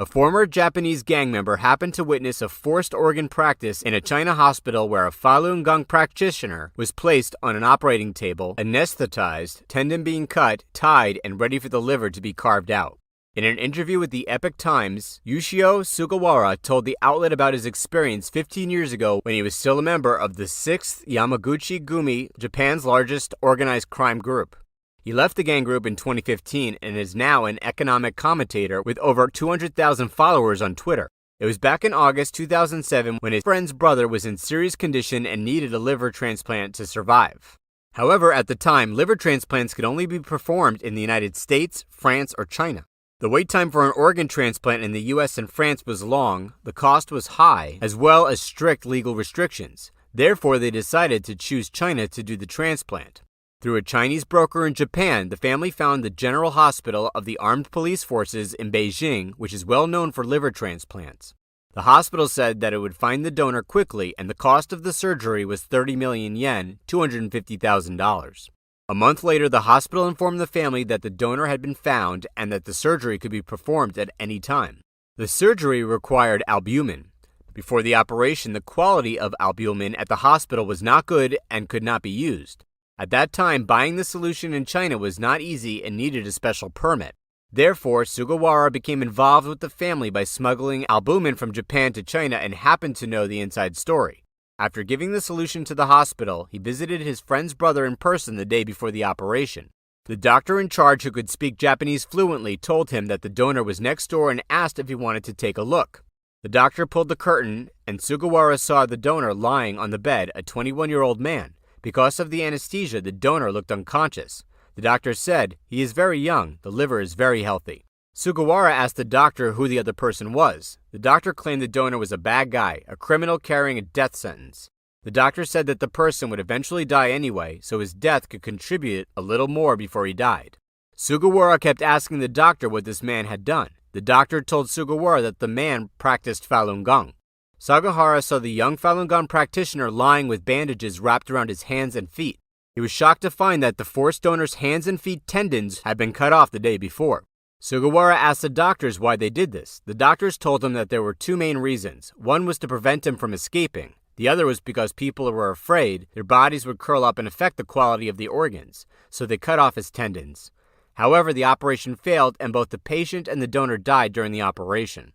A former Japanese gang member happened to witness a forced organ practice in a China hospital where a Falun Gong practitioner was placed on an operating table, anesthetized, tendon being cut, tied, and ready for the liver to be carved out. In an interview with the Epoch Times, Yoshio Sugawara told the outlet about his experience 15 years ago when he was still a member of the 6th Yamaguchi Gumi, Japan's largest organized crime group. He left the gang group in 2015 and is now an economic commentator with over 200,000 followers on Twitter. It was back in August 2007 when his friend's brother was in serious condition and needed a liver transplant to survive. However, at the time, liver transplants could only be performed in the United States, France, or China. The wait time for an organ transplant in the US and France was long, the cost was high, as well as strict legal restrictions. Therefore, they decided to choose China to do the transplant. Through a Chinese broker in Japan, the family found the General Hospital of the Armed Police Forces in Beijing, which is well known for liver transplants. The hospital said that it would find the donor quickly, and the cost of the surgery was 30 million yen, $250,000. A month later, the hospital informed the family that the donor had been found and that the surgery could be performed at any time. The surgery required albumin. Before the operation, the quality of albumin at the hospital was not good and could not be used. At that time, buying the solution in China was not easy and needed a special permit. Therefore, Sugawara became involved with the family by smuggling albumin from Japan to China and happened to know the inside story. After giving the solution to the hospital, he visited his friend's brother in person the day before the operation. The doctor in charge, who could speak Japanese fluently, told him that the donor was next door and asked if he wanted to take a look. The doctor pulled the curtain, and Sugawara saw the donor lying on the bed, a 21-year-old man. Because of the anesthesia, the donor looked unconscious. The doctor said, "He is very young. The liver is very healthy." Sugawara asked the doctor who the other person was. The doctor claimed the donor was a bad guy, a criminal carrying a death sentence. The doctor said that the person would eventually die anyway, so his death could contribute a little more before he died. Sugawara kept asking the doctor what this man had done. The doctor told Sugawara that the man practiced Falun Gong. Sugawara saw the young Falun Gong practitioner lying with bandages wrapped around his hands and feet. He was shocked to find that the forced donor's hands and feet tendons had been cut off the day before. Sugawara asked the doctors why they did this. The doctors told him that there were two main reasons. One was to prevent him from escaping. The other was because people were afraid their bodies would curl up and affect the quality of the organs, so they cut off his tendons. However, the operation failed and both the patient and the donor died during the operation.